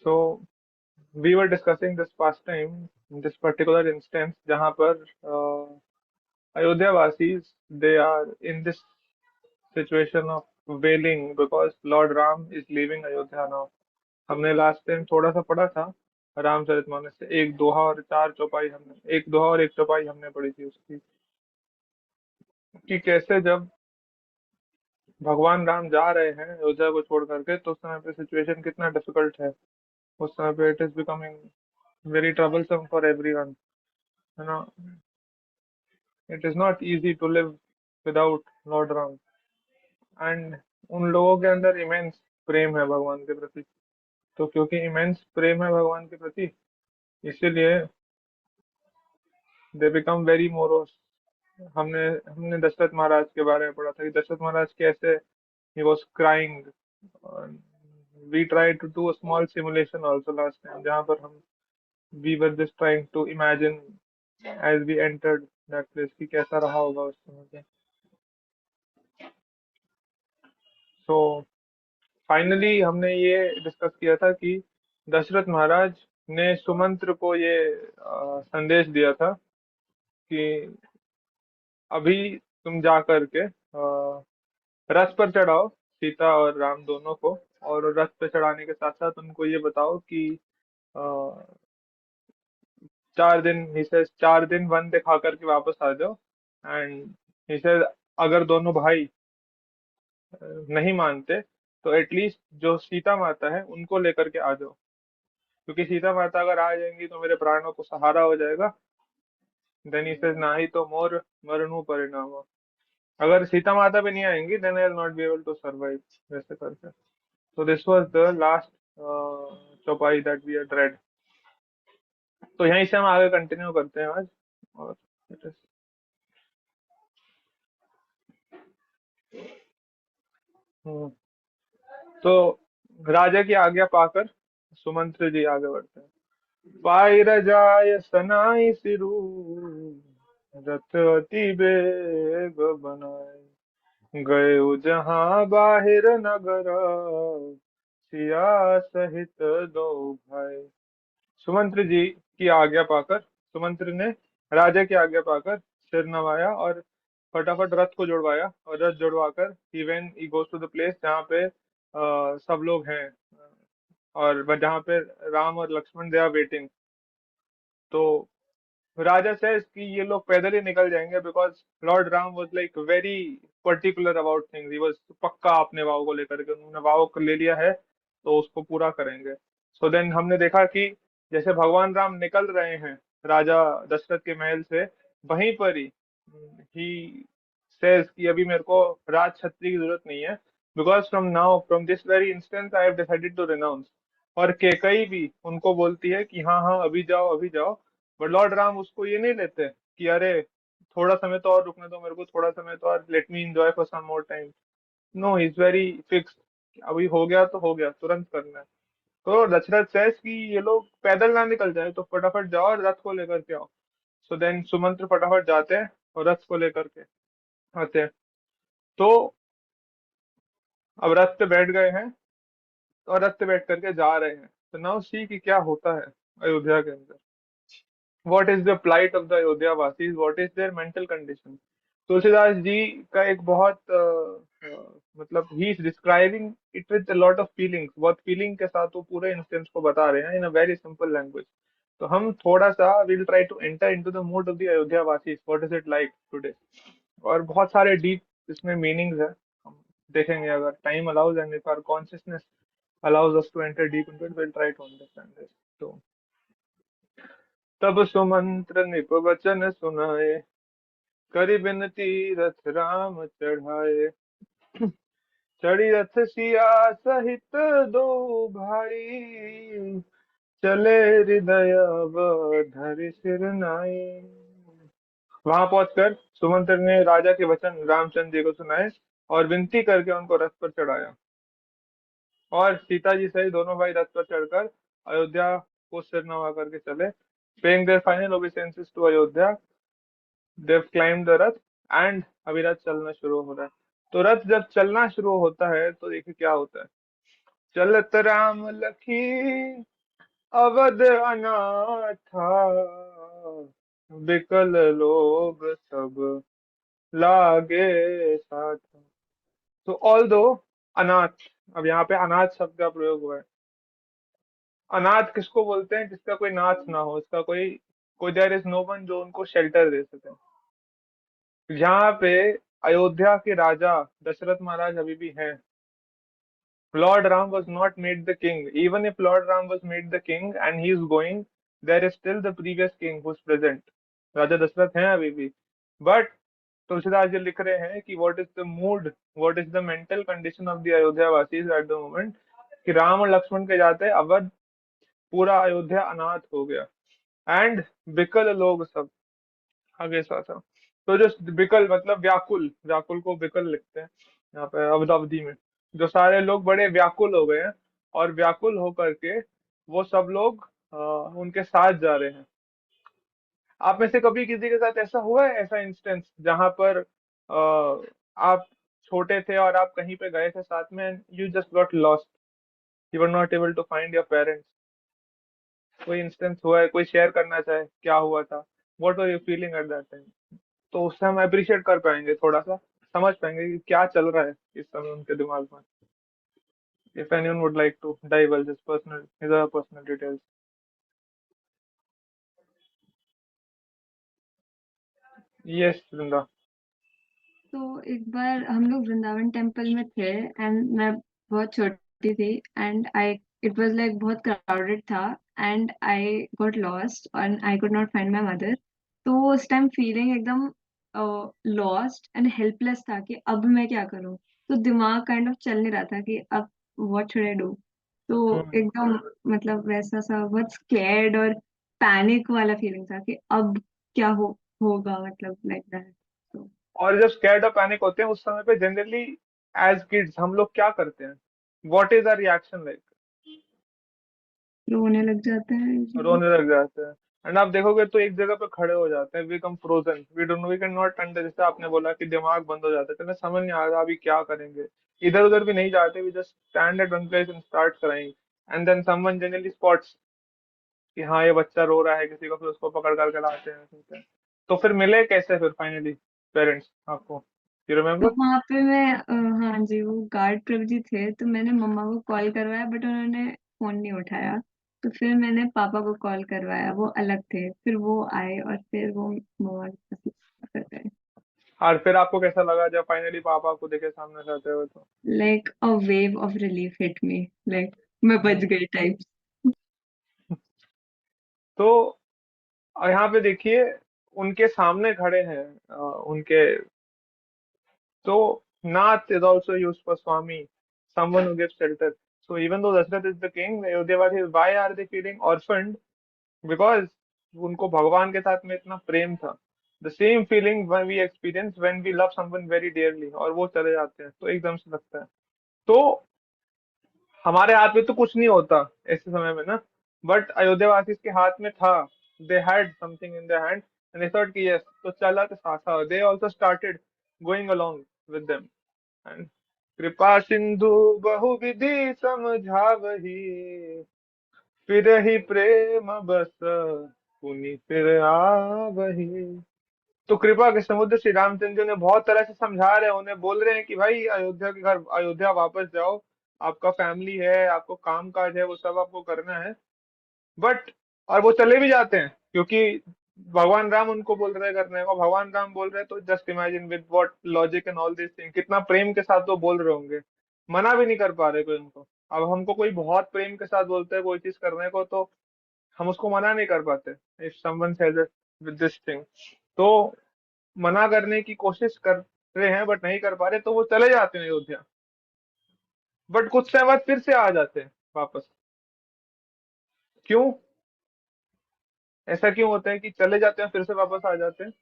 So we were discussing this past time, this particular instance, जहाँ पर Ayodhya वासीज they are in this situation of wailing because Lord Ram is leaving Ayodhya now. हमने last time थोड़ा सा पढ़ा था रामचरितमानस से, एक दोहा और चार चौपाई हमने, एक दोहा और एक चौपाई हमने पढ़ी थी उसकी, कि कैसे जब भगवान राम जा रहे हैं अयोध्या को छोड़ करके तो उस समय पे सिचुएशन कितना डिफिकल्ट है। उस समय पे it is becoming very troublesome for everyone, है ना। It is not easy to live without Lord Ram. And उन लोगों के अंदर इमेंस प्रेम है भगवान के प्रति। तो क्योंकि इमेंस प्रेम है भगवान के प्रति, इसीलिए दे बिकम वेरी मोरोस। हमने हमने दशरथ महाराज के बारे में पढ़ा था कि दशरथ महाराज कैसे he was crying. We tried to do a small simulation also last time, जहाँ पर हम we were just trying to imagine as we entered that place कि कैसा रहा होगा उस समय पे। So फाइनली हमने ये डिस्कस किया था कि दशरथ महाराज ने सुमंत्र को ये संदेश दिया था कि अभी तुम जा करके रथ पर चढ़ाओ सीता और राम दोनों को, और रथ पे चढ़ाने के साथ साथ उनको ये बताओ कि अ, 4 दिन ही से 4 दिन वन दिखा करके वापस आ जाओ। एंड ही से अगर दोनों भाई नहीं मानते तो एटलीस्ट जो सीता माता है उनको लेकर के आ जाओ, क्योंकि सीता माता अगर आ जाएंगी तो मेरे प्राणों को सहारा हो जाएगा। देन ही से ना ही तो मोर मरनु परिणाम। अगर सीता माता भी नहीं आएंगी then I will not be able to survive, वैसे करके। So this was the last चौपाई that we had read. तो यहीं से हम आगे कंटिन्यू करते हैं आज। और it is- हम्म, तो राजा की आज्ञा पाकर सुमंत्र जी आगे बढ़ते हैं। पाई रजाय सनाई सिरु, रथ अति बेग बनाए, गए जहां बाहिर नगर, सिया सहित दो भाई। सुमंत्र जी की आज्ञा पाकर, सुमंत्र ने राजा की आज्ञा पाकर सिर नवाया और फटाफट रथ को जुड़वाया, और रथ जुड़वाकर ही when he goes to the place जहाँ पे सब लोग हैं, और जहाँ पे राम और लक्ष्मण दे आर वेटिंग। तो राजा सेज कि ये लोग पैदल ही निकल जाएंगे, because Lord Ram was like very particular about things. He was पक्का अपने वाव को लेकर के, उन्होंने वाव कर ले लिया है तो उसको पूरा करेंगे। सो देन हमने देखा कि जैसे भगवान राम निकल रहे हैं राजा दशरथ के महल से, वहीं पर ही सेज कि अभी मेरे को राज छत्री की जरूरत नहीं है, because from now from this very instance I have decided to renounce. और केकई भी उनको बोलती है कि हाँ हाँ अभी जाओ अभी जाओ। बट लॉर्ड राम उसको ये नहीं लेते कि अरे थोड़ा समय तो और रुकने दो मेरे को, थोड़ा समय तो और, let me enjoy for some more time. No, he is very fix, अभी हो गया तो हो गया, तुरंत करना है। तो दशरथ सेज कि ये लोग पैदल ना निकल जाए तो फटाफट जाओ और रथ को लेकर के आओ। सो देन सुमंत्र फटाफट जाते हैं और रथ को लेकर के आते हैं। तो अब रथ पे बैठ गए हैं और रथ पे बैठ करके जा रहे हैं। तो नाउ सी कि क्या होता है अयोध्या के अंदर। What is the plight of the Ayodhya वासीज, what is their mental condition। Tulsidas ji का एक बहुत मतलब ही is describing it with lot of feelings, बहुत फीलिंग के साथ वो पूरे इंस्टेंस को बता रहे हैं in a very simple language. तो हम थोड़ा सा will try to enter into the mood of the Ayodhya वासीज, what is it like today. और बहुत सारे डीप इसमें मीनिंग्स है, हम देखेंगे अगर time allows and if our consciousness allows us to enter deep into it, we'll try to understand this। तो तब सुमंत्र निप वचन सुनाए, करि बिनती रथ राम चढ़ाए, चढ़ी रथ सिया सहित दो भाई, चले हृदय धरि सिर नाई। वहां पहुंचकर सुमंत्र ने राजा के वचन रामचंद्र जी को सुनाए और विनती करके उनको रथ पर चढ़ाया, और सीता जी सहित दोनों भाई रथ पर चढ़कर अयोध्या को सिर नवा करके चले। Paying their final obeisances to Ayodhya, they climb the rath, and अभी रथ चलना शुरू हो रहा है। तो रथ जब चलना शुरू होता है तो देखिए क्या होता है। चलत राम लखी अवध अनाथा, बिकल लोग सब लागे साथ। तो ऑल दो अनाथ, अब यहाँ पे अनाथ शब्द का प्रयोग हुआ है। अनाथ किसको बोलते हैं? जिसका कोई नाथ ना हो, इसका कोई कोई देयर इज नो वन जो उनको शेल्टर दे सके। यहाँ पे अयोध्या के राजा दशरथ महाराज अभी भी हैं। Lord Ram was not made the king. Even if Lord Ram was made the king and he is going, there is still the previous king who's present. राजा दशरथ हैं अभी भी, बट तुलसीदास जी लिख रहे हैं कि what is the mood, what is the mental condition of the Ayodhya वासीज at the moment, कि राम और लक्ष्मण के जाते अवध पूरा अयोध्या अनाथ हो गया। एंड बिकल लोग सब आगे सा था। तो जो बिकल मतलब व्याकुल, व्याकुल को बिकल लिखते हैं यहाँ पे अवधि में। जो सारे लोग बड़े व्याकुल हो गए हैं, और व्याकुल होकर के वो सब लोग उनके साथ जा रहे हैं। आप में से कभी किसी के साथ ऐसा हुआ है, ऐसा इंस्टेंस जहां पर आप छोटे थे और आप कहीं पे गए थे साथ में, you just got lost, you were not able to find your parents? कोई इंस्टेंस हुआ है? कोई शेयर करना चाहे क्या हुआ था? What are you feeling at that time? तो उससे हम अप्रिशिएट कर पाएंगे, थोड़ा सा समझ पाएंगे कि क्या चल रहा है इस समय उनके दिमाग में। If anyone would like to divulge his personal details. Yes, Vrinda. तो एक बार हम लोग वृंदावन टेम्पल में थे एंड मैं बहुत छोटी थी and I it was like बहुत क्राउडेड था and I got lost and I could not find my mother. तो उस टाइम फीलिंग एकदम लॉस्ट एंड हेल्पलेस था कि अब मैं क्या करूं। तो दिमाग काइंड ऑफ चल नहीं रहा था कि अब व्हाट शुड आई डू। तो हम्म। एकदम मतलब वैसा सा बहुत स्कैर्ड और पैनिक वाला फीलिंग था कि अब क्या होगा मतलब लाइक दैट। तो और जब स्कैर्ड और पैनिक होते हैं उस समय पे जनरली एज किड्स हम लोग क्या करते हैं? What is our reaction like? रोने लग जाते हैं usually। रोने लग जाते हैं। एंड आप देखोगे तो एक जगह पे खड़े हो जाते हैं, we come frozen, we can not under, जैसे आपने बोला कि दिमाग बंद हो जाता है, तो हमें समझ नहीं आ रहा अभी क्या करेंगे। इधर उधर भी नहीं जाते, we just stand at one place and start crying. And then someone generally spots कि हाँ ये बच्चा रो रहा है किसी को, फिर उसको पकड़ करके लाते हैं, सोचते हैं। तो फिर मिले कैसे फिर फाइनली पेरेंट्स आपको? यू तो रिमेम्बर? वहां पे मैं हाँ जी, वो गार्ड प्रभु जी थे तो मैंने मम्मा को कॉल करवाया बट उन्होंने फोन नहीं उठाया। तो फिर मैंने पापा को कॉल करवाया, वो अलग थे, फिर वो आए और फिर वो मम्मा के पास कर गए। और फिर आपको कैसा लगा जब फाइनली पापा को देखे सामने से आते हुए तो? Like a wave of relief hit me, like मैं बच हम्म। गई टाइप। तो यहाँ पे देखिए, उनके सामने खड़े हैं उनके, so Nath is also used for Swami, someone who gives shelter. So even though Dashrath is the king, the Ayodhyavasis, why are they feeling orphaned? Because उनको भगवान के साथ में इतना प्रेम था। The same feeling when we experience when we love someone very dearly, और वो चले जाते हैं तो एकदम से लगता है। तो हमारे हाथ में तो कुछ नहीं होता ऐसे समय में ना, बट अयोध्यावासी के हाथ में था। They had something in their hand and they thought कि यस, तो चला तो सासा, they also started going along with them. And कृपा सिंधु बहुविधि समझावही, फिर ही प्रेम बस पुनि फिर आवही। तो कृपा के समुद्र श्री रामचंद्र ने बहुत तरह से समझा रहे हैं, उन्हें बोल रहे हैं कि भाई अयोध्या के घर, अयोध्या वापस जाओ, आपका फैमिली है, आपको काम काज है, वो सब आपको करना है। बट और वो चले भी जाते हैं क्योंकि भगवान राम उनको बोल रहे हैं करने को, भगवान राम बोल रहे हैं, तो just imagine with what logic and all this thing, कितना प्रेम के साथ वो बोल रहे होंगे। मना भी नहीं कर पा रहे कोई उनको। अब हमको कोई बहुत प्रेम के साथ बोलते हैं कोई चीज करने को, तो हम उसको मना नहीं कर पाते। If someone says it with this thing, तो मना करने की कोशिश कर रहे हैं बट नहीं कर पा रहे, तो वो चले जाते हैं अयोध्या। बट कुछ समय बाद फिर से आ जाते हैं वापस। क्यों? ऐसा क्यों होता है कि चले जाते हैं फिर से वापस आ जाते हैं?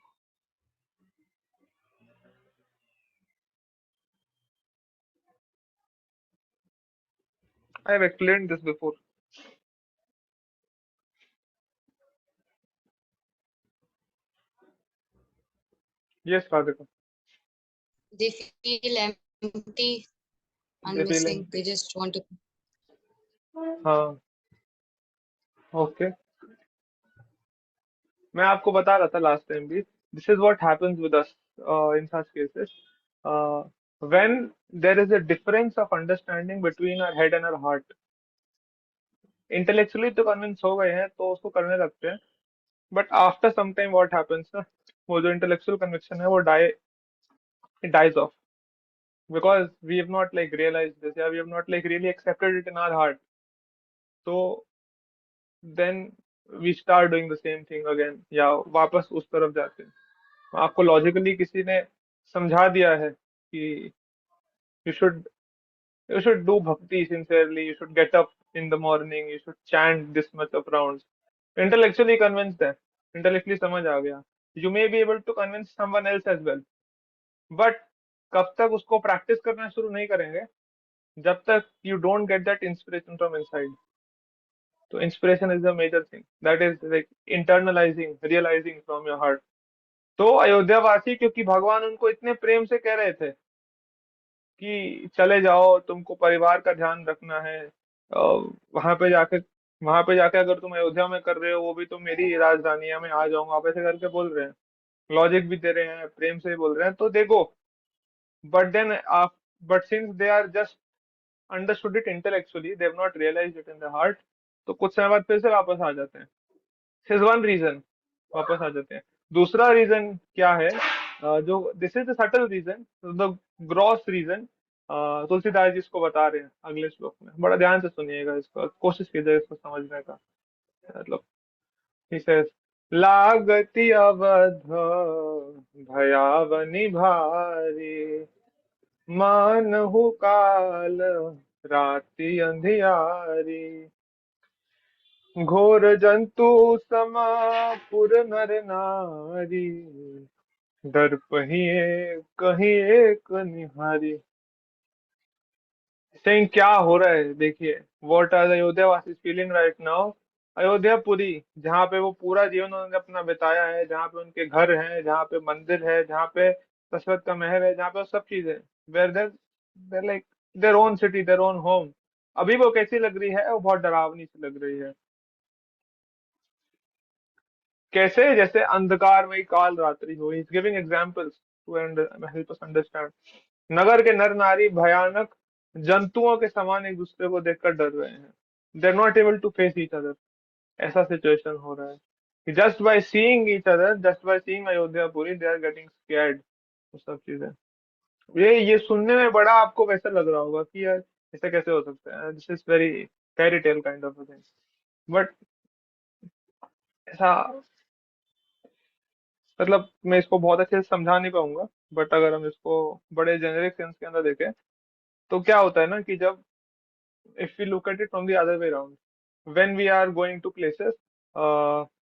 I have explained this before. Yes Radhika. They feel empty and they feeling, missing. They just want to. हाँ। ओके। मैं आपको बता रहा था लास्ट टाइम भी, this is what happens with us in such cases, when there is a difference of understanding between our head and our heart. Intellectually तो convince हो गए हैं तो उसको करने लगते हैं, but after some time what happens ना, वो जो इंटेलेक्चुअल कन्विक्शन है वो dies off, because we have not like realized this, yeah, we have not like really accepted it in our heart. So then we start doing the same thing again, या वापस उस तरफ जाते हैं। आपको logically किसी ने समझा दिया है कि you should you should do bhakti sincerely, you should get up in the morning, you should chant this much of rounds, intellectually convinced है, intellectually समझ आ गया, you may be able to convince someone else as well, but कब तक उसको practice करना शुरू नहीं करेंगे जब तक you don't get that inspiration from inside। तो inspiration is the major thing, that is like internalizing, realizing from your heart। तो अयोध्या वासी, क्योंकि भगवान उनको इतने प्रेम से कह रहे थे कि चले जाओ, तुमको परिवार का ध्यान रखना है, वहां पे जाके वहां पे जाके अगर तुम अयोध्या में कर रहे हो, वो भी तो मेरी राजधानी है, मैं आ जाऊंगा, आप ऐसे करके बोल रहे हैं, लॉजिक भी दे रहे हैं, प्रेम से बोल रहे हैं, तो देखो। बट देन आप but since they are just understood it intellectually, they have not realised it in the heart, तो कुछ समय बाद फिर से वापस आ जाते हैं। दिस इज वन रीजन, वापस आ जाते हैं। दूसरा रीजन क्या है, जो this is the subtle reason, the gross reason, Tulsidas ji इसको बता रहे हैं अगले श्लोक में, बड़ा ध्यान से सुनिएगा, इसको कोशिश कीजिएगा इसको समझने का। मतलब he says, लागति अवध भयावनि भारी, मानहु काल राति अंधियारी, घोर जंतु समा पुर नर नारी, दर्पहिए कहीं एक निहारी। सेइंग क्या हो रहा है देखिए, व्हाट आर द अयोध्या वासी फीलिंग राइट नाउ। अयोध्यापुरी, जहाँ पे वो पूरा जीवन उन्होंने अपना बिताया है, जहाँ पे उनके घर हैं, जहाँ पे मंदिर है, जहाँ पे दशरथ का महल है, जहाँ पे वो सब चीजें, where there there like their own city, their own home, अभी वो कैसी लग रही है, वो बहुत डरावनी सी लग रही है। कैसे, जैसे अंधकार में काल रात्रि हो। Is giving examples to help us understand. नगर के नर नारी भयानक जंतुओं के समान एक दूसरे को देखकर डर रहे हैं, they are not able to face each other. ऐसा सिचुएशन हो रहा है कि just by seeing each other, just by seeing Ayodhyapuri, they are getting scared. वो सब चीजें, ये सुनने में बड़ा आपको वैसा लग रहा होगा कि यार ऐसा कैसे हो सकता है, this is very fairy tale kind of thing, but ऐसा, मतलब मैं इसको बहुत अच्छे से समझा नहीं पाऊंगा, बट अगर हम इसको बड़े जेनेरिक सेंस के अंदर देखें, तो क्या होता है ना कि जब, if we look at it from the other way around, when we are going to places,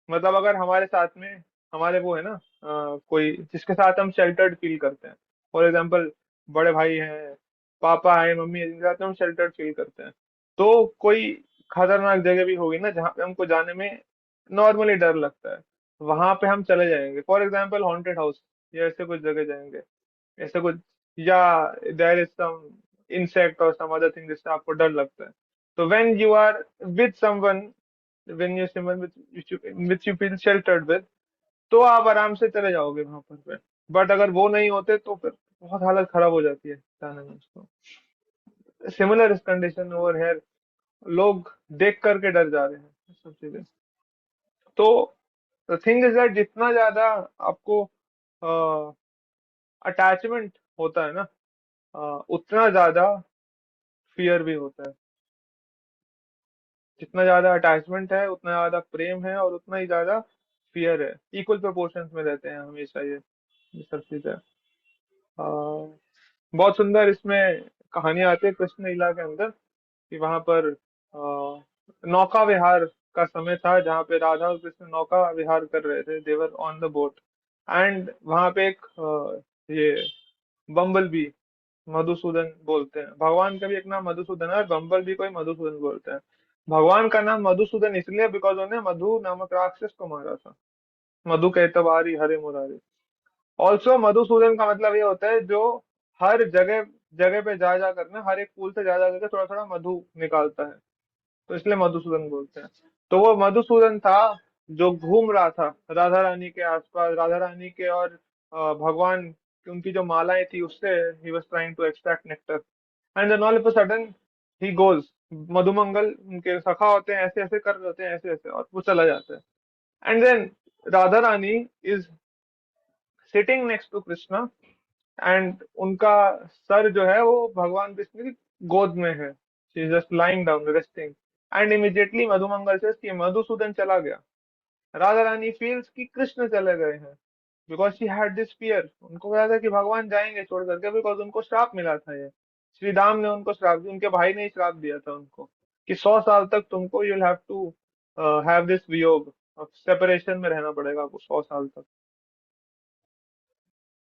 मतलब अगर हमारे साथ में हमारे वो है ना, कोई जिसके साथ हम शेल्टर्ड फील करते हैं, फॉर एग्जांपल बड़े भाई हैं, पापा है, मम्मी है, जिनके साथ में हम शेल्टर्ड फील करते हैं, तो कोई खतरनाक जगह भी होगी ना जहाँ पे हमको जाने में नॉर्मली डर लगता है, वहां पे हम चले जाएंगे, फॉर एग्जाम्पल हॉन्टेड हाउस या ऐसे कुछ जगह जाएंगे, ऐसे कुछ, या देयर इज सम इंसेक्ट और सम अदर थिंग जिससे आपको डर लगता है, तो when you are with someone, when you someone which you feel sheltered with, तो आप आराम से चले जाओगे वहां पर। बट अगर वो नहीं होते तो फिर बहुत हालत खराब हो जाती है जाने में उसको। सिमिलर इस कंडीशन ओवर हेयर, लोग देख करके डर जा रहे हैं, ये सब चीजें। तो द थिंग इज दैट जितना ज्यादा आपको अटैचमेंट होता है ना, उतना ज्यादा फियर भी होता है। जितना ज्यादा अटैचमेंट है, उतना ज्यादा प्रेम है, और उतना ही ज्यादा फियर है, इक्वल प्रोपोर्शंस में रहते हैं हमेशा ये सब चीजें। बहुत सुंदर इसमें कहानी आती है कृष्ण लीला के अंदर, कि वहां पर नौका विहार का समय था, जहाँ पे राधा और कृष्ण नौका विहार कर रहे थे, देवर ऑन द बोट, एंड वहां पे एक ये बम्बल बी, मधुसूदन बोलते हैं, भगवान का भी एक नाम मधुसूदन है, और बम्बल बी को ही मधुसूदन बोलते हैं। भगवान का नाम मधुसूदन इसलिए बिकॉज उन्होंने मधु नामक राक्षस को मारा था, मधु कहतवारी हरे मुरारी। ऑल्सो मधुसूदन का मतलब ये होता है जो हर जगह जगह पे जा जा कर ना, हर एक फूल से जा जा करके थोड़ा थोड़ा मधु निकालता है। तो इसलिए मधुसूदन बोलते हैं। तो वो मधुसूदन था जो घूम रहा था राधा रानी के आसपास, राधा रानी के और भगवान की उनकी जो मालाएं थी उससे he was trying to extract nectar. And then all of a sudden he goes, Madhumangal उनके सखा होते हैं, ऐसे ऐसे कर रहे होते हैं, ऐसे ऐसे, और वो चला जाता है। And then Radha Rani is sitting next to Krishna, and उनका सर जो है वो भगवान कृष्ण की गोद में है। She is just lying down resting. And immediately Madhumangal से कि मधुसूदन चला गया। राधा रानी फील्स कि कृष्ण चले गए हैं, because she had this fear. उनको पता था कि भगवान जाएंगे छोड़ करके, बिकॉज उनको श्राप मिला था ये। श्री राम ने उनको श्राप दिया, उनके भाई ने ही श्राप दिया था उनको कि 100 साल तक तुमको you have to have this वियोग, सेपरेशन में रहना पड़ेगा आपको 100 साल तक।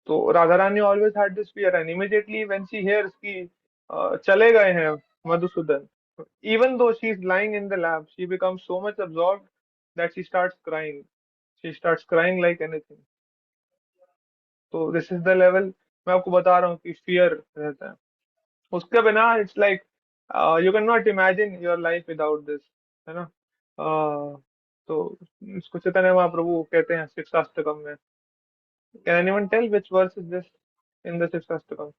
तो Radha Rani always had this fear, and immediately when she hears कि चले गए हैं Madhusudan, even though she is lying in the lab, she becomes so much absorbed that she starts crying. She starts crying like anything. तो this is the level मैं आपको बता रहा हूँ कि फियर रहता है। उसके बिना it's like you can not imagine your life without this, है ना। तो इसको चैतन्य महाप्रभु कहते हैं शिक्षाष्टकम में। Can anyone tell which verse is this in the Shikshashtakam?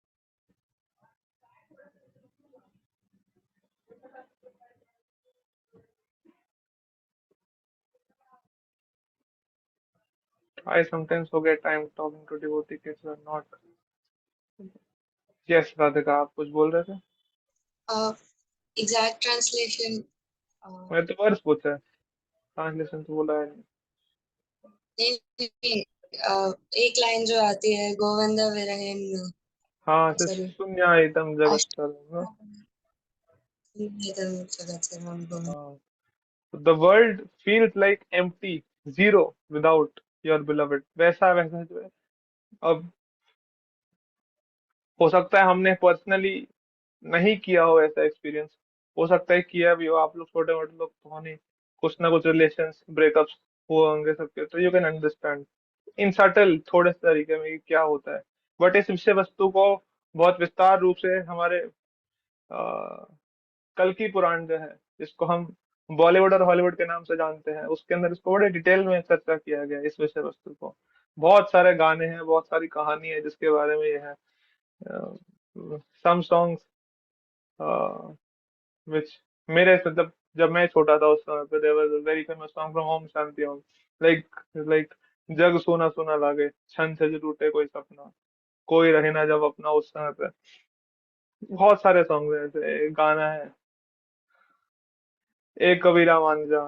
I sometimes forget I'm talking to devotee kids or not. Yes, Radhika आप कुछ बोल रहे थे? एग्जैक्ट ट्रांसलेशन मैं तो वर्स पूछा है, ट्रांसलेशन तो बोला है नहीं। नहीं, एक लाइन जो आती है गोविंद विरहिन, हाँ, सॉरी, शून्यायतम जगत सर्वम। जगत से गोविंद। हाँ, the world feels like empty, zero without your beloved। वैसा वैसा जो है। अब हो सकता है हमने पर्सनली नहीं किया हो ऐसा एक्सपीरियंस, हो सकता है किया भी हो, आप लोग छोटे मोटे लोग तो हो नहीं, कुछ ना कुछ रिलेशन ब्रेकअप्स हुए होंगे सबके, तो you can understand in subtle थोड़े से तरीके में कि क्या होता है। बट इस विषय वस्तु को बहुत विस्तार रूप से हमारे कल की पुराण जो है, जिसको हम बॉलीवुड और हॉलीवुड के नाम से जानते हैं, उसके अंदर इसको बड़े डिटेल में चर्चा किया गया है इस विषय वस्तु को। बहुत सारे गाने हैं, बहुत सारी कहानी है जिसके बारे में ये है। सम सॉन्ग्स विच मेरे मतलब जब मैं छोटा था उस समय पे there was a very famous song from Om Shanti Om, like like जग सोना सोना लागे, छन से जो टूटे कोई सपना, कोई रहे ना जब अपना, उस समय पे बहुत सारे सॉन्ग हैं। ऐसे एक गाना है, एक कबीरा मांझा,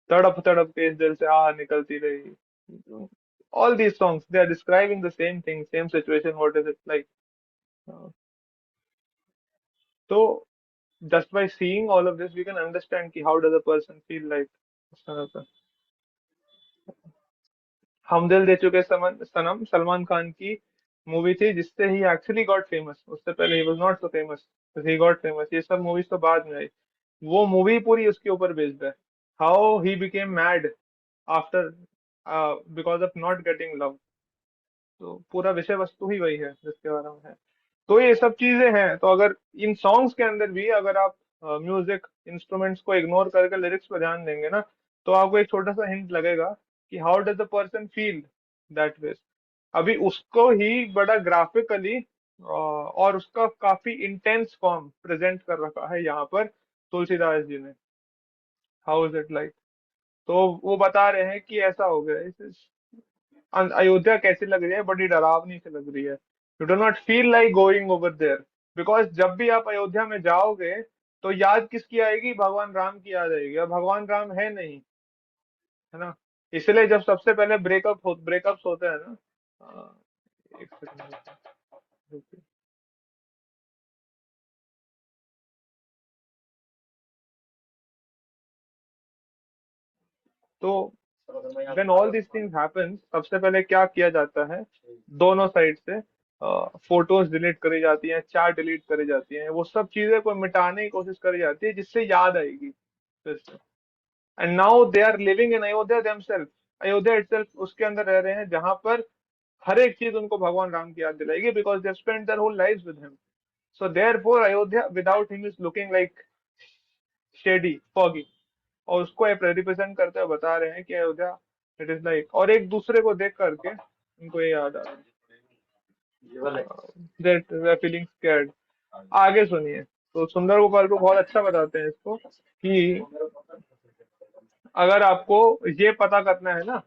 तड़प तड़प के इस दिल से आह निकलती रही। All these songs, they are describing the same thing, same situation, what is it like? So just by seeing all of this, we can understand कि how does a person feel like उस समय पे। हम दिल दे चुके सनम सलमान खान की movie थी, जिससे ही एक्चुअली गॉट फेमस। उससे पहले he was not so famous, he got famous. ये सब मूवीज तो बाद में आई, वो मूवी पूरी उसके ऊपर बेस्ड है। How he became mad after because of not getting love. तो पूरा विषय वस्तु ही वही है जिसके बारे में है। तो ये सब चीजें हैं। तो अगर इन सॉन्ग्स के अंदर भी अगर आप म्यूजिक इंस्ट्रूमेंट्स को इग्नोर करके लिरिक्स पर ध्यान देंगे ना, तो आपको एक छोटा सा हिंट लगेगा कि how does the person feel that way. अभी उसको ही बड़ा ग्राफिकली और उसका काफी इंटेंस फॉर्म प्रेजेंट कर रखा है यहाँ पर तुलसीदास जी ने। How is it like? तो वो बता रहे हैं कि ऐसा हो गया अयोध्या कैसी लग रही है, बड़ी डरावनी सी लग रही है। You do not feel like going over there, because जब भी आप अयोध्या में जाओगे तो याद किसकी आएगी? भगवान राम की याद आएगी, और भगवान राम है नहीं, है ना। इसलिए जब सबसे पहले ब्रेकअप्स होते हैं ना, एक सेकंड रुकिए। तो when all this things happen, सबसे पहले क्या किया जाता है? दोनों साइड से फोटोज डिलीट करी जाती हैं, चैट डिलीट करी जाती हैं, वो सब चीजें को मिटाने की कोशिश करी जाती है जिससे याद आएगी फिर से। And now they are living in Ayodhya themself. Ayodhya itself उसके अंदर रह रहे हैं जहां पर हर एक चीज उनको भगवान राम की याद दिलाएगी, because they spend their whole lives with him. So therefore Ayodhya without him is looking like shady, foggy, और उसको रिप्रेजेंट करते हुए बता रहे हैं कि अयोध्या इट इज लाइक, और एक दूसरे को देख करके उनको ये याद आ रहा है that we are feeling scared. आगे सुनिए। तो सुंदर गोपाल को बहुत अच्छा बताते हैं इसको कि अगर आपको ये पता करना है ना,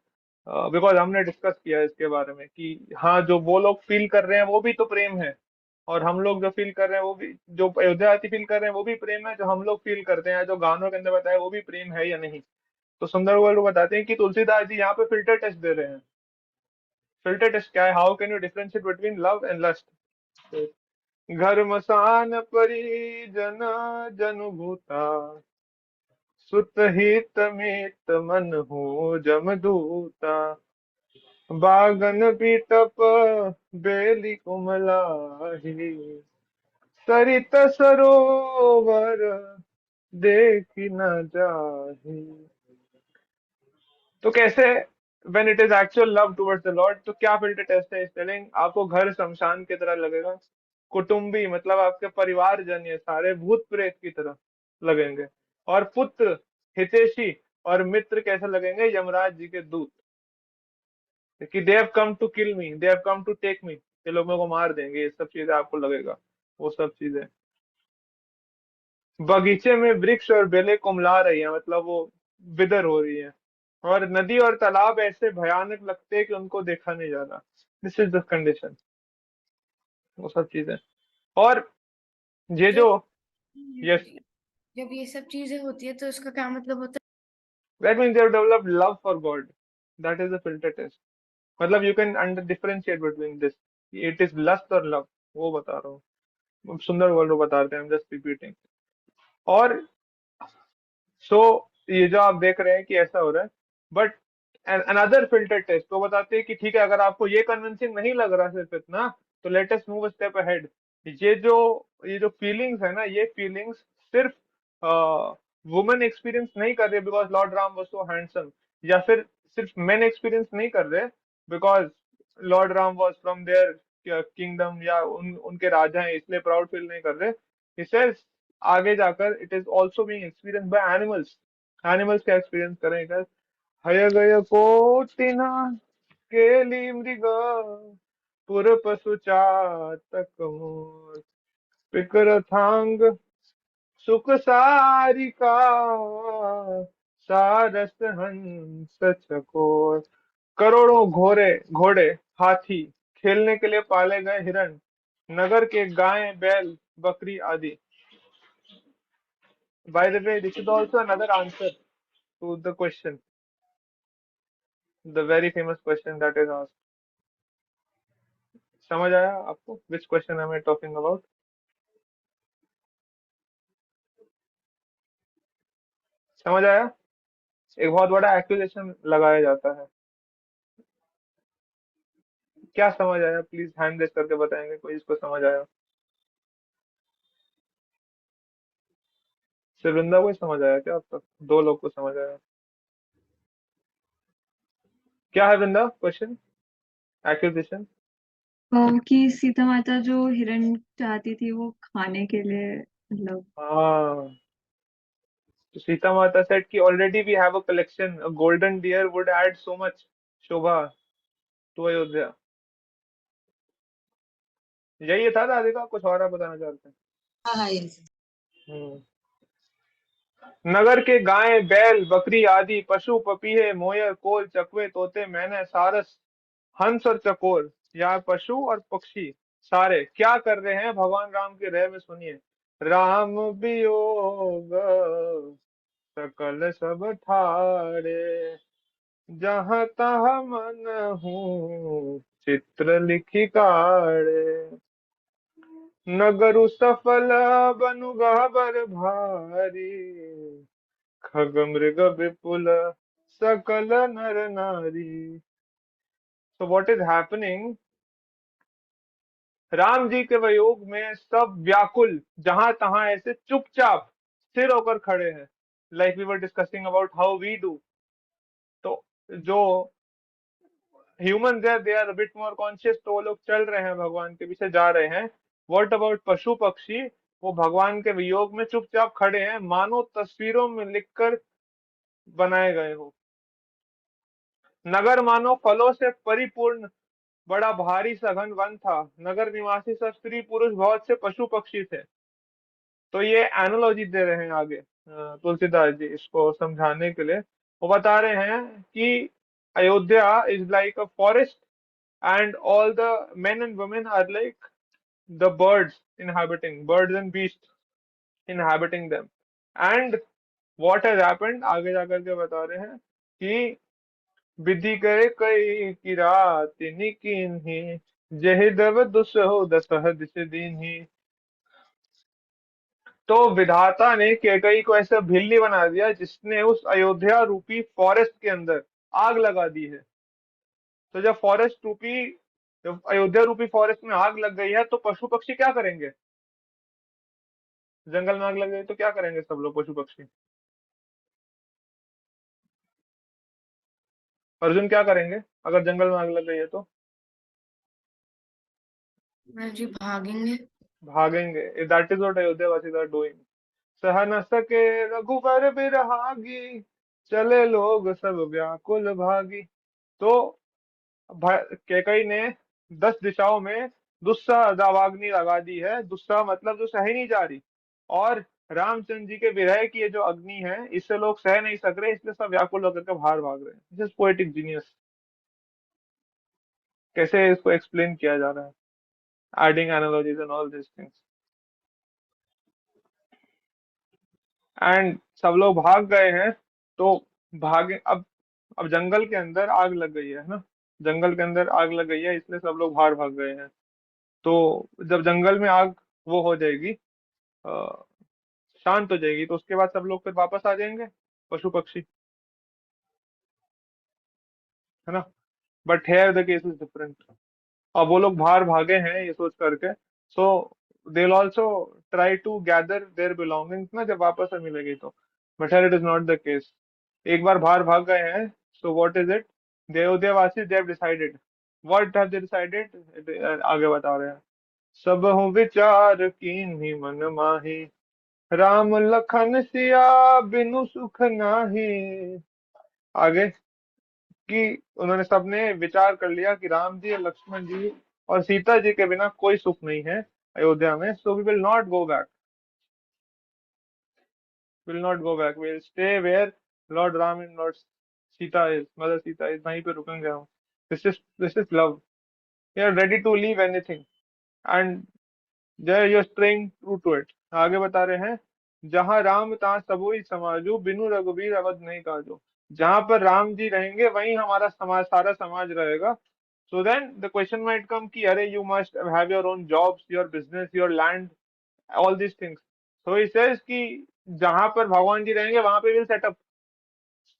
बिकॉज हमने डिस्कस किया है इसके बारे में कि हाँ, जो वो लोग फील कर रहे हैं वो भी तो प्रेम है, और हम लोग जो फील कर रहे हैं वो भी, जो अयोध्यावासी फील कर रहे हैं वो भी प्रेम है, जो हम लोग फील करते हैं, जो गानों के अंदर बताया वो भी प्रेम है या नहीं। तो सुंदर गोपाल को बताते हैं कि तुलसीदास जी यहाँ पे फिल्टर टेस्ट दे रहे हैं। फिल्टर टेस्ट क्या है? How can you differentiate between love and lust. घर मसान परिजन जनुभूता, सुत हित मित मन हो जमदूता, बागन बिटप बेली कुमलाही, सरित सरोवर देखी न जाही। तो कैसे, when it is actual love towards the Lord, तो क्या फिल्टर टेस्ट है? इस टेलिंग आपको घर शमशान की तरह लगेगा, कुटुंबी मतलब आपके परिवारजन ये सारे भूत प्रेत की तरह लगेंगे, और पुत्र, हितैषी और मित्र कैसे लगेंगे? यमराज जी के दूत, कि they have come to kill me, they have come to take me, ये लोगों को मार देंगे, ये सब चीजें आपको लगेगा, वो सब चीजें। बगीचे में वृक्ष और बेलें कुमला रही है, मतलब वो विदर हो रही है, और नदी और तालाब ऐसे भयानक लगते हैं कि उनको देखा नहीं जा रहा। दिस इज द कंडीशन, वो सब चीजें। और ये जो, जब यस, जब ये सब चीजें होती है तो इसका क्या मतलब होता that means they have developed love for god, that is the filter test. मतलब you can under differentiate between this, it is lust और लव, वो बता रहा हूँ। सुंदर वर्ल्ड बता रहे हैं, जस्ट रिपीटिंग। और सो ये जो आप देख रहे हैं कि ऐसा हो रहा है, बट अनदर फिल्टर टेस्ट तो बताते हैं कि ठीक है, अगर आपको ये कन्विंसिंग नहीं लग रहा सिर्फ इतना, तो let us move step ahead. ये जो फीलिंग्स है ना, ये फीलिंग्स सिर्फ वुमेन एक्सपीरियंस नहीं कर रहे because Lord Ram was so handsome, या फिर सिर्फ मेन एक्सपीरियंस नहीं कर रहे because Lord Ram was from there kingdom, या उनके राजा हैं इसलिए प्राउड फील नहीं कर रहे। इसे आगे जाकर it is also being experience by animals. Animals क्या एक्सपीरियंस करेंगे? हय गय कोटिना केली मृग, पुर पशु चातक मोर, पिकर थांग सुख सारिका, सारस हंस चकोर। करोड़ों घोड़े घोड़े, हाथी, खेलने के लिए पाले गए हिरण, नगर के गाय बैल बकरी आदि। By the way, this is also another answer to the question, the very famous question that is asked. समझ आया आपको which question am I talking about? समझ आया? एक बहुत बड़ा एक्यूजेशन लगाया जाता है। क्या समझ आया? प्लीज हैंड रेस करके बताएंगे कोई इसको समझ आया। सिर्फ वृंदा को ही समझ आया क्या अब तक? दो लोग को समझ आया। क्या है वृंदा क्वेश्चन, एक्यूजेशन? कि सीता माता जो हिरण चाहती थी वो खाने के लिए, मतलब। हाँ, तो सीता माता सेड कि already we have a collection, a golden deer would add so much shobha to Ayodhya. यही था राधिका, कुछ और आप बताना चाहते हैं? हाँ हाँ ये हम्म। नगर के गाय बैल बकरी आदि पशु पपीहे मोयर कोल चकवे तोते मैने सारस हंस और चकोर, या पशु और पक्षी सारे क्या कर रहे हैं भगवान राम के रह में? सुनिए। राम वियोग सकल सब ठाड़े, जहाँ तहाँ मन हूँ चित्र लिखी काढ़े, नगरु सफल बनु गहबर भारी, खग मृग विपुल सकल नर नारी। So what is happening? Ram ji के वियोग में सब व्याकुल, जहां तहां ऐसे चुपचाप स्थिर होकर खड़े हैं, like we were discussing about how we do. तो जो ह्यूमन है they are bit more conscious, तो वो लोग चल रहे हैं, भगवान के पीछे जा रहे हैं। व्हाट अबाउट पशु पक्षी? वो भगवान के वियोग में चुपचाप खड़े हैं, मानो तस्वीरों में लिखकर बनाए गए हो। नगर मानो फलों से परिपूर्ण बड़ा भारी सघन वन था। नगर निवासी सब स्त्री पुरुष, बहुत से पशु पक्षी थे। तो ये एनालॉजी दे रहे हैं आगे तुलसीदास जी इसको समझाने के लिए। वो बता रहे हैं कि Ayodhya is like a forest and all the men and women are like the birds and beasts inhabiting them. And what has happened, आगे जाकर के बता रहे हैं कि विधि करे कई की रात निकीन्ही, जहि दब दुसहो दसह दिस दीन्ही। तो विधाता ने कैकई को ऐसा भिल्ली बना दिया जिसने उस अयोध्या रूपी फॉरेस्ट के अंदर आग लगा दी है। तो जब अयोध्या रूपी फॉरेस्ट में आग लग गई है तो पशु पक्षी क्या करेंगे? जंगल में आग लग गई तो क्या करेंगे सब लोग पशु पक्षी? अर्जुन क्या करेंगे अगर जंगल में आग लग गई है तो? जी भागेंगे। भागेंगे। दैट इज व्हाट अयोध्या वासीज आर डूइंग। सह न सके रघुबर बिरहागी, चले लोग सब व्याकुल भागी। तो कैकई ने 10 दिशाओं में दुस्सह दावाग्नि लगा दी है। दुस्सह मतलब जो सही नहीं जा रही। और रामचंद्र जी के विरह की ये जो अग्नि है, इससे लोग सह नहीं सक रहे, इसलिए सब व्याकुल होकर के बाहर भाग रहे हैं। This is poetic genius. कैसे इसको एक्सप्लेन किया जा रहा है, adding analogies and all this things. And सब लोग भाग गए हैं। तो भागे अब जंगल के अंदर आग लग गई है ना। जंगल के अंदर आग लग गई है, इसलिए सब लोग बाहर भाग गए हैं। तो जब जंगल में आग वो हो जाएगी, अ, शांत हो जाएगी, तो उसके बाद सब लोग फिर वापस आ जाएंगे, पशु पक्षी, है ना। But here the case is different. अब वो लोग बाहर भागे हैं ये सोच करके, so they will also try to gather their belongings ना जब वापस से मिलेगी तो। But here it is not the case. एक बार बाहर भाग गए हैं, सो व्हाट इज इट, देवदेवासी they have decided. What have they decided, आगे बता रहे हैं। सब हूँ विचार कीन्ही मन माही, राम लखन सिया बिनु सुख नाही। आगे कि उन्होंने सबने विचार कर लिया कि राम जी और लक्ष्मण जी और सीता जी के बिना कोई सुख नहीं है अयोध्या में। So we will not go back, will stay where lord Ram and lord Sita is, mother Sita is, वहीं पे रुकेंगे हम। This is love. We are ready to leave anything and जय you straying true to it. आगे बता रहे हैं, जहां राम तहाँ सबोई समाजू, बिनु रघुबीर अवध नहीं काजू। जहां पर राम जी रहेंगे वहीं हमारा समाज, सारा समाज रहेगा। So then the question might come कि अरे you must have your own jobs, your business, your land, all this things. So he says कि जहां पर भगवान जी रहेंगे वहां पे विल सेटअप,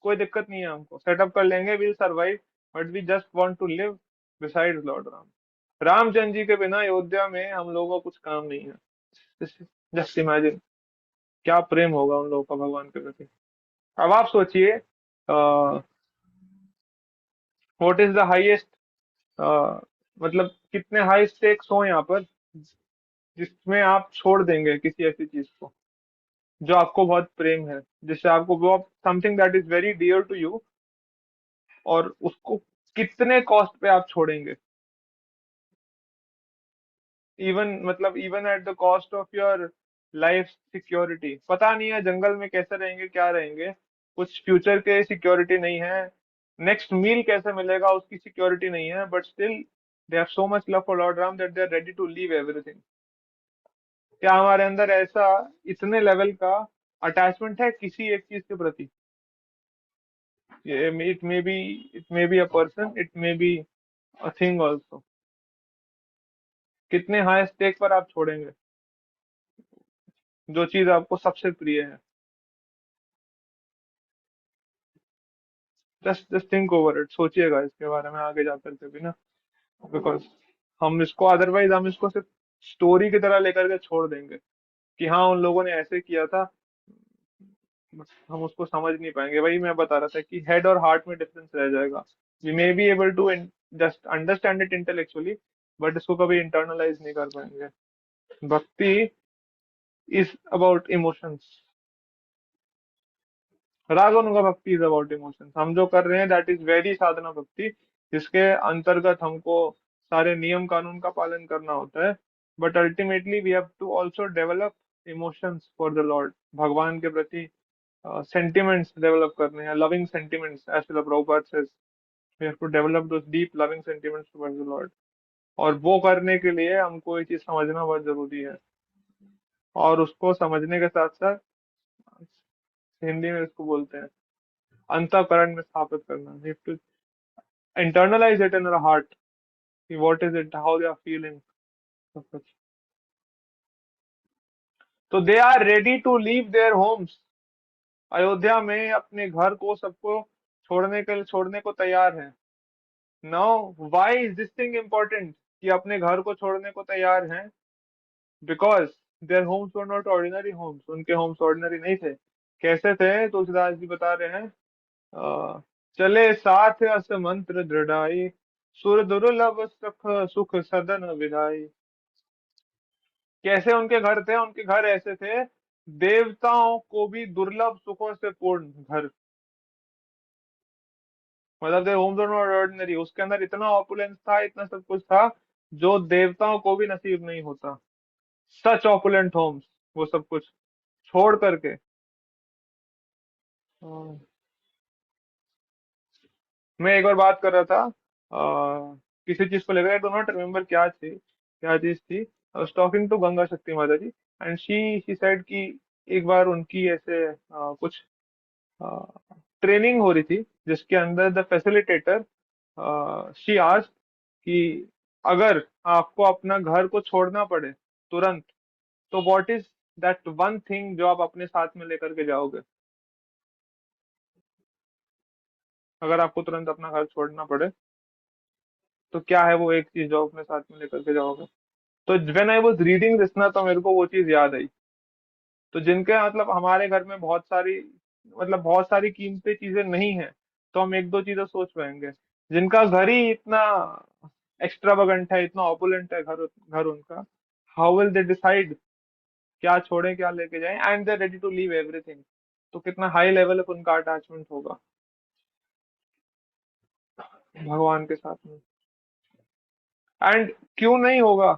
कोई दिक्कत नहीं है, हमको सेटअप कर लेंगे, will survive. But we just want to live beside lord Ram. Ramchandra ji के बिना अयोध्या में हम लोगों को कुछ काम नहीं है। जस्ट इमेजिन क्या प्रेम होगा उन लोगों का भगवान के प्रति। अब आप सोचिए, व्हाट इज द हाईएस्ट, मतलब कितने हाई स्टेक्स हो यहाँ पर, जिसमें आप छोड़ देंगे किसी ऐसी चीज को जो आपको बहुत प्रेम है, जिससे आपको वो something that is very dear to you, और उसको कितने कॉस्ट पे आप छोड़ेंगे। Even at the cost of your life security. पता नहीं है जंगल में कैसे रहेंगे, क्या रहेंगे, कुछ फ्यूचर के सिक्योरिटी नहीं है, नेक्स्ट मील कैसे मिलेगा उसकी सिक्योरिटी नहीं है, but still they have so much love for lord Ram that they are ready to leave everything. क्या हमारे अंदर ऐसा इतने लेवल का अटैचमेंट है किसी एक चीज के प्रति? It may be a person, it may be a thing also. कितने हाई स्टेक पर आप छोड़ेंगे जो चीज आपको सबसे प्रिय है? जस्ट थिंक ओवर इट, सोचिएगा इसके बारे में आगे जाकर के भी ना। बिकॉज हम इसको, अदरवाइज हम इसको सिर्फ स्टोरी की तरह लेकर के छोड़ देंगे कि हाँ उन लोगों ने ऐसे किया था, बस हम उसको समझ नहीं पाएंगे। वही मैं बता रहा था कि हेड और हार्ट में डिफरेंस रह जाएगा। We may be able to just understand it intellectually, but इसको कभी इंटरनलाइज नहीं कर पाएंगे। भक्ति is about emotions. राग अनुगा भक्ति इज अबाउट इमोशंस। हम जो कर रहे हैं दैट इज वेरी साधना भक्ति, जिसके अंतर्गत हमको सारे नियम कानून का पालन करना होता है। But ultimately we have to also develop emotions for the lord. भगवान के प्रति सेंटिमेंट्स डेवलप करने हैं, loving sentiments, as Prabhupada says we have to develop those deep loving sentiments towards the lord. और वो करने के लिए हमको ये चीज समझना बहुत जरूरी है, और उसको समझने के साथ साथ हिंदी में इसको बोलते हैं अंतःकरण में स्थापित करना। You have to internalize it in our heart कि what is it, how they are feeling, सब कुछ। तो they are ready to leave their homes। Ayodhya में अपने घर को सबको छोड़ने को तैयार है। Now why is this thing important कि अपने घर को छोड़ने को तैयार हैं? Because their homes were not ordinary homes। उनके homes ordinary नहीं थे। कैसे थे? तुलसीदास जी बता रहे हैं, चले साथ अस मंत्र दृढ़ाई, सुर दुर्लभ सुख सुख सदन विधाई। कैसे उनके घर थे? उनके घर ऐसे थे, देवताओं को भी दुर्लभ सुखों से पूर्ण घर। मतलब their homes were not ordinary. उसके अंदर इतना ऑपुलेंस था, इतना सब कुछ था जो देवताओं को भी नसीब नहीं होता। सच ऑपुलेंट होम्स, वो सब कुछ छोड़ करके। हाँ। मैं एक बार बात कर रहा था किसी चीज को लेकर, आई डो नॉट रिमेम्बर क्या चीज थी। I was talking to Ganga Shakti Mata ji and she said कि एक बार उनकी ऐसे कुछ ट्रेनिंग हो रही थी, जिसके अंदर द फैसिलिटेटर शी आस्क्ड कि अगर आपको अपना घर को छोड़ना पड़े तुरंत, तो what is that one thing जो आप अपने साथ में लेकर के जाओगे? अगर आपको तुरंत अपना घर छोड़ना पड़े तो क्या है वो एक चीज जो अपने साथ में लेकर के जाओगे? तो when I was reading this ना, तो मेरे को वो चीज याद आई। तो जिनके मतलब हमारे घर में बहुत सारी कीमती चीजें नहीं है, तो हम एक दो चीजें सोच पाएंगे। जिनका घर ही इतना एक्स्ट्रावेगेंट है, इतना ऑपुलेंट है घर घर उनका, हाउ विल दे डिसाइड क्या छोड़े क्या लेके जाएं, and they ready to leave everything. तो कितना हाई लेवल ऑफ उनका अटैचमेंट होगा भगवान के साथ में। एंड क्यों नहीं होगा?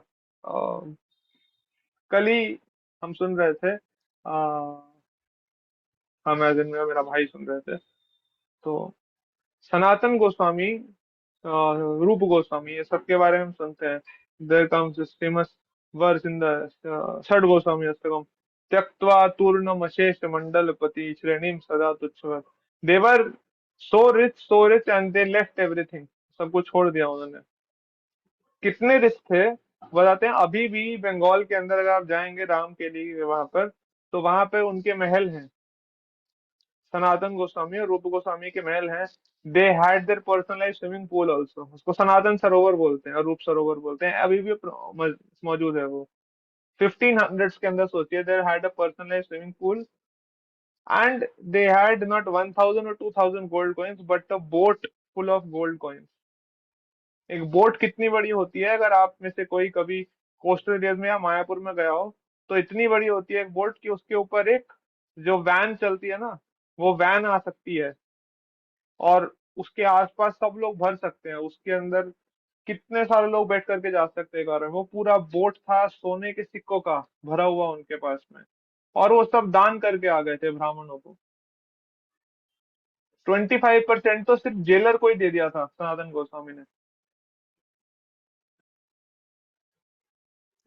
कल ही हम सुन रहे थे, हम एज इन मेरा भाई सुन रहे थे, तो सनातन गोस्वामी, रूप गोस्वामी, ये सबके बारे में हम सुनते हैं। There comes this famous verse in the Shad Goswami Ashtakam, त्यक्त्वा तूर्णमशेष मंडलपति श्रेणीम सदा तुच्छ्र। They were so rich and they left everything. सब कुछ छोड़ दिया उन्होंने। कितने रिच थे बताते हैं। अभी भी बंगाल के अंदर अगर आप जाएंगे राम के लिए वहां पर, तो वहां पे उनके महल हैं, सनातन गोस्वामी और रूप गोस्वामी के महल हैं। They had there personalised swimming pool also. उसको सनातन सरोवर बोलते हैं और रूप सरोवर बोलते हैं, अभी भी मौजूद है वो। 1500s के अंदर सोचिए, they had a personalised swimming pool and they had not 1000 और 2000 gold coins but a boat full of gold coins. एक बोट कितनी बड़ी होती है? अगर आप में से कोई कभी कोस्टल एरियाज में या मायापुर में गया हो, तो इतनी बड़ी होती है एक बोट कि उसके ऊपर एक जो वैन चलती है ना, वो वैन आ सकती है और उसके आसपास सब लोग भर सकते हैं। उसके अंदर कितने सारे लोग बैठ करके जा सकते हैं कार में। वो पूरा बोट था सोने के सिक्कों का भरा हुआ उनके पास में, और वो सब दान करके आ गए थे ब्राह्मणों को। 25% तो सिर्फ जेलर को ही दे दिया था सनातन गोस्वामी ने।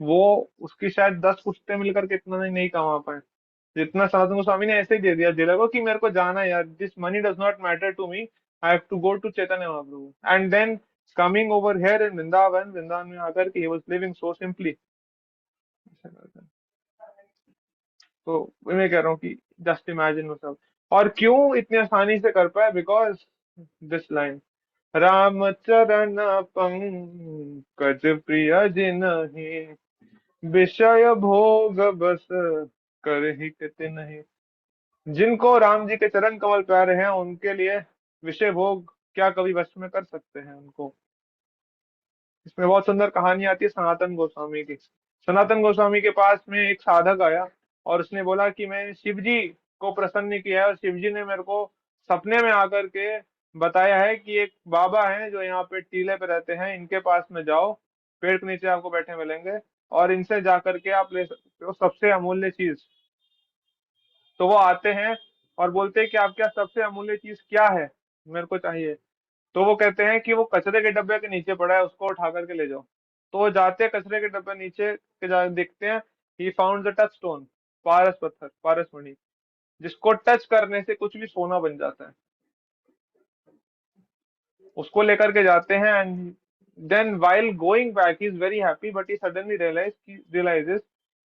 वो उसकी शायद 10 पुश्ते मिलकर के इतना नहीं कमा पाए जितना सनातन गोस्वामी ने ऐसे ही दे दिया जेलर को कि मेरे को जाना है यार, this money does not matter to me, I have to go to Chaitanya Mahaprabhu. And then coming over here in Vrindavan में आकर के he was living so simply. तो मैं कह रहा हूँ कि जस्ट इमेजिन वो सब। और क्यों इतनी आसानी से कर पाए? बिकॉज दिस लाइन, राम चरण पंकज प्रिय जिनहि, विषय भोग बस करहि किति नहीं। जिनको राम जी के चरण कमल प्यारे हैं, उनके लिए विषय भोग क्या कभी वश में कर सकते हैं उनको? इसमें बहुत सुंदर कहानी आती है सनातन गोस्वामी की। सनातन गोस्वामी के पास में एक साधक आया और उसने बोला कि मैं शिव जी को प्रसन्न किया है, और शिव जी ने मेरे को सपने में आकर के बताया है कि एक बाबा हैं जो यहाँ पे टीले पे रहते हैं, इनके पास में जाओ, पेड़ के नीचे आपको बैठे मिलेंगे, और इनसे जा करके आप ले सकते हो सबसे अमूल्य चीज। तो वो आते हैं और बोलते हैं कि आपके यहाँ सबसे अमूल्य चीज क्या है, मेरे को चाहिए। तो वो कहते हैं कि वो कचरे के डब्बे के नीचे पड़ा है, उसको उठा करके ले जाओ। तो वो जाते हैं कचरे के डब्बे नीचे के देखते हैं, he found the touch stone, पारस पत्थर, पारस मणि, जिसको टच करने से कुछ भी सोना बन जाता है। उसको लेकर के जाते हैं, and then while going back he is very happy, but he suddenly realises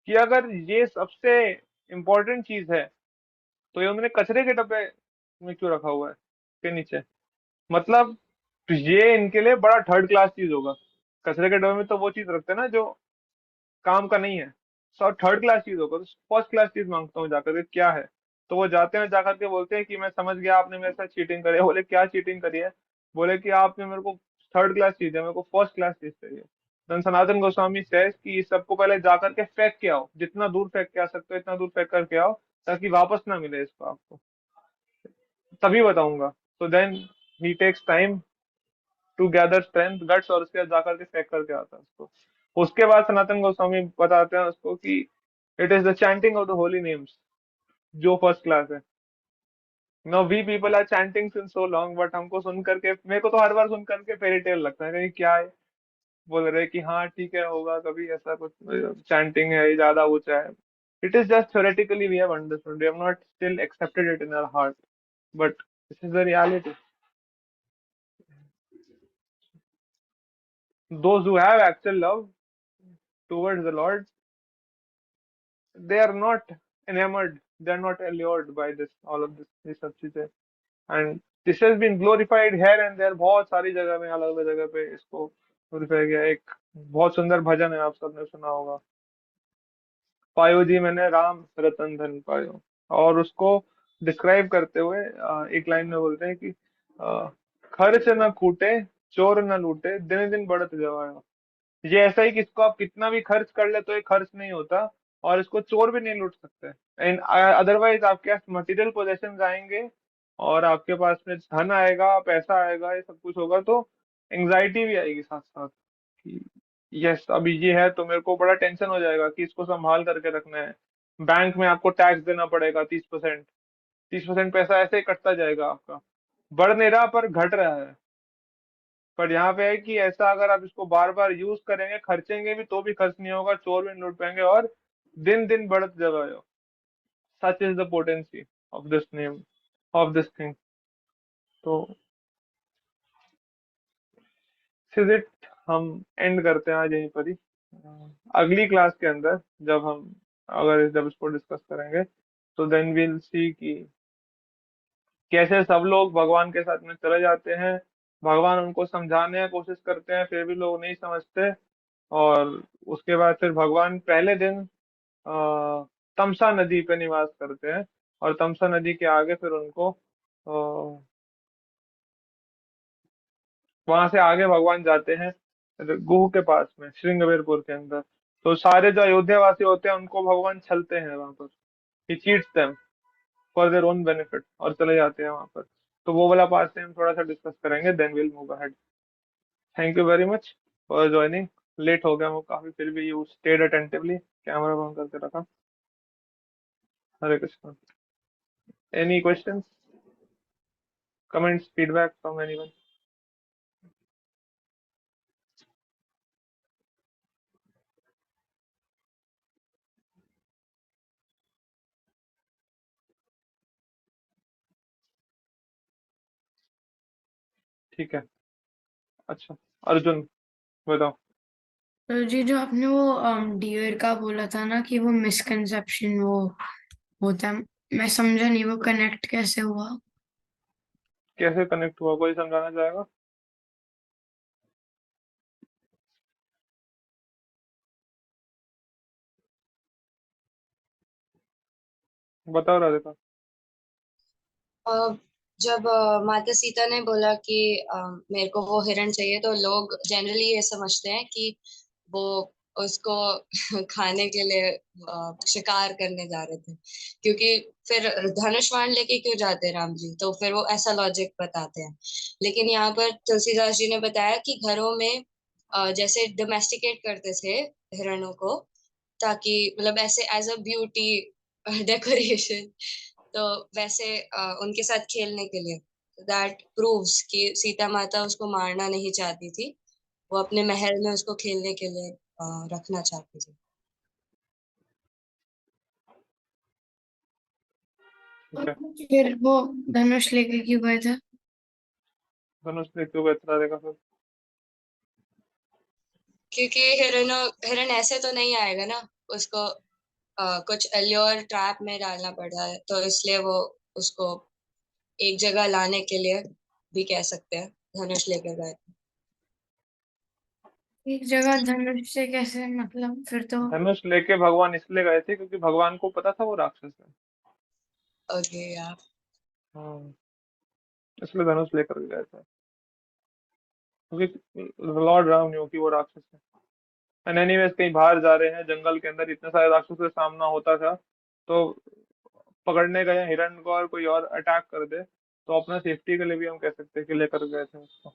कि अगर ये सबसे इम्पोर्टेंट चीज है तो ये उन्होंने कचरे के डब्बे में क्यों रखा हुआ है के नीचे। मतलब ये इनके लिए बड़ा थर्ड क्लास चीज होगा। कचरे के डब्बे में तो वो चीज रखते हैं ना जो काम का नहीं है, सो थर्ड क्लास चीज होगा, तो फर्स्ट क्लास चीज मांगता हूँ जाकर के, क्या है। तो वो जाते हैं, जाकर के बोलते हैं कि मैं समझ गया आपने मेरे साथ चीटिंग करी है। बोले क्या चीटिंग करी है? बोले कि आपने मेरे को थर्ड क्लास चीज है, मेरे को फर्स्ट क्लास चीज चाहिए। then सनातन गोस्वामी सेज कि इस सबको पहले जाकर के फेंक के आओ, जितना दूर फेंक के आ सकते हो इतना दूर फेंक करके आओ, ताकि वापस ना मिले इसको आपको, तभी बताऊंगा। तो then he takes time to gather strength guts, और उसके बाद जाकर के फेंक करके आता है उसको। उसके बाद सनातन गोस्वामी बताते हैं उसको कि it is the chanting of the holy names जो फर्स्ट क्लास है। No we people are chanting since so long, but हमको सुन करके, मेरे को तो हर बार सुन करके फेरी टेल लगता है, कहीं क्या है। बोल रहे कि हाँ ठीक है, होगा कभी ऐसा कुछ, चैंटिंग है ये ज्यादा ऊंचा है। It is just theoretically we have understood, we have not still accepted it in our heart, but this is the reality. Those who have actual love towards the Lord, they are not enamored, they are not allured by this, all of this सब चीजें। And this has been glorified here and there, बहुत सारी जगह में, अलग अलग जगह पे इसको ग्लोरीफाई किया। एक बहुत सुंदर भजन है, आप सबने सुना होगा, पायो जी मैंने राम रतन धन पायो। और उसको डिस्क्राइब करते हुए एक लाइन में बोलते हैं कि अ, खर्च न खूटे, चोर न लूटे, दिन दिन बढ़त जवायो। ये ऐसा ही कि इसको आप कितना भी खर्च कर ले तो ये खर्च नहीं होता, और इसको चोर भी नहीं लूट सकते। एंड अदरवाइज आपके पास मटेरियल पोजेशन आएंगे, और आपके पास में धन आएगा, पैसा आएगा, ये सब कुछ होगा, तो एंग्जाइटी भी आएगी साथ साथ कि यस अभी ये है तो मेरे को बड़ा टेंशन हो जाएगा कि इसको संभाल करके रखना है। बैंक में आपको टैक्स देना पड़ेगा 30%, 30% पैसा ऐसे ही कटता जाएगा आपका, बढ़ नहीं रहा पर घट रहा है। पर यहाँ पे है कि ऐसा अगर आप इसको बार बार यूज करेंगे, खर्चेंगे भी तो भी खर्च नहीं होगा, चोर भी नहीं लूट पाएंगे, और दिन दिन बढ़त जगह। Such is the potency of this name, of this thing. तो इज इट, हम एंड करते हैं आज यहीं पर ही। अगली क्लास के अंदर जब इसको डिस्कस करेंगे, तो देन विल सी कि कैसे सब लोग भगवान के साथ में चले जाते हैं, भगवान उनको समझाने की कोशिश करते हैं, फिर भी लोग नहीं समझते। और उसके बाद फिर भगवान पहले दिन तमसा नदी पे निवास करते हैं, और तमसा नदी के आगे फिर उनको वहां से आगे भगवान जाते हैं गुह के पास में, श्रृंगवेरपुर के अंदर। तो सारे जो अयोध्या वासी होते हैं उनको भगवान छलते हैं वहां पर, he cheats them for their own benefit, और चले जाते हैं वहां पर। तो वो वाला पार्ट से हम थोड़ा सा डिस्कस करेंगे, then will move ahead. Thank you very much for joining. Late हो गया वो काफी, फिर भी यू स्टेड अटेंटिवली, कैमरा बंद करके रखा। Hare Krishna. Any questions, comments, feedback from anyone? ठीक है, अच्छा, अर्जुन बताओ। तो जी जो आपने वो डियर का बोला था ना कि वो मिसकंसेप्शन वो होता है, मैं समझा नहीं वो कनेक्ट कैसे हुआ। कैसे कनेक्ट हुआ, कोई समझाना चाहेगा? बताओ राधिका। अ, जब माता सीता ने बोला कि मेरे को वो हिरण चाहिए, तो लोग जनरली ये समझते हैं कि वो उसको खाने के लिए शिकार करने जा रहे थे, क्योंकि फिर धनुष बाण लेके क्यों जाते हैं राम जी, तो फिर वो ऐसा लॉजिक बताते हैं। लेकिन यहाँ पर तुलसीदास जी ने बताया कि घरों में जैसे डोमेस्टिकेट करते थे हिरणों को, ताकि मतलब ऐसे एज अ ब्यूटी डेकोरेशन, तो वैसे उनके साथ खेलने के लिए। दैट प्रूव्स कि सीता माता उसको मारना नहीं चाहती थी, वो अपने महल में उसको खेलने के लिए रखना चाहती थी। ठीक है। फिर वो धनुष लेके क्यों गए थे? धनुष ने क्यों बेहतर देखा फिर? क्योंकि हिरण ऐसे तो नहीं आएगा ना, उसको कुछ अल्योर ट्रैप में डालना पड़ा है, तो इसलिए वो उसको एक जगह लाने के लिए भी कह सकते हैं धनुष लेकर गए थे। एक जगह धनुष से कैसे, मतलब फिर तो धनुष लेके भगवान इसलिए गए थे क्योंकि भगवान को पता था वो राक्षस है। ओके यार। हाँ, इसलिए धनुष लेकर के गए थे, क्योंकि लॉर्ड राम न्यू कि वो राक्षस है। एंड एनीवेज कहीं बाहर जा रहे हैं, जंगल के अंदर इतने सारे राक्षसों से सामना होता था, तो पकड़ने गए हिरण को और कोई और अटैक कर दे, तो अपना सेफ्टी के लिए भी हम कह सकते हैं कि लेकर गए थे उसको।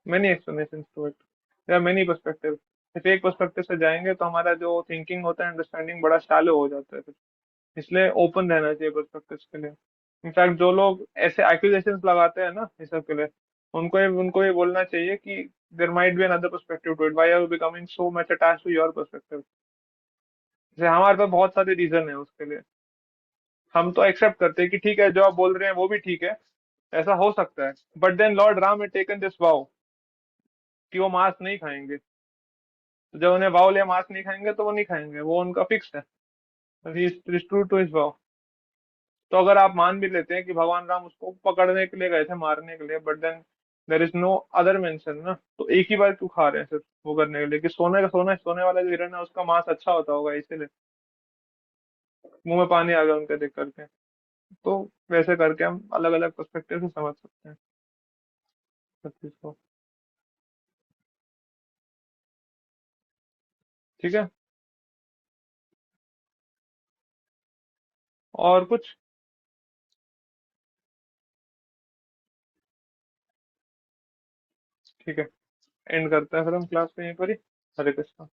Many explanation to it, there are many perspective. सिर्फ एक पर्सपेक्टिव से जाएंगे तो हमारा जो थिंकिंग होता है, अंडरस्टैंडिंग बड़ा शैलो हो जाता है फिर। इसलिए ओपन रहना चाहिए पर्सपेक्टिव के लिए। इनफैक्ट जो लोग ऐसे एक्यूजेशंस लगाते हैं ना इस सब के लिए, उनको ये बोलना चाहिए कि there might be another perspective to it, why are you becoming so much attached to your perspective. जैसे हमारे पास बहुत सारे रीजन है उसके लिए, हम तो एक्सेप्ट करते हैं कि ठीक है जो आप बोल रहे हैं वो भी ठीक है, ऐसा हो सकता है। But then lord Ram had taken this vow कि वो मांस नहीं खाएंगे, तो जब उन्हें वाव लिया मांस नहीं खाएंगे तो वो नहीं खाएंगे, वो उनका फिक्स है। He is true to his vow. तो अगर आप मान भी लेते हैं कि भगवान राम उसको पकड़ने के लिए गए थे, मारने के लिए, but then there is no other mention ना, तो एक ही बार क्यों खा रहे हैं सिर्फ वो करने के लिए कि सोने वाला जो हिरण है उसका मांस अच्छा होता होगा इसीलिए। मुंह में पानी आ गया उनके देख करके। तो वैसे करके हम अलग अलग पर्सपेक्टिव से समझ सकते हैं सब चीज को। ठीक है। और कुछ? ठीक है, एंड करते हैं फिर हम क्लास को यहीं पर ही। हरे कृष्णा।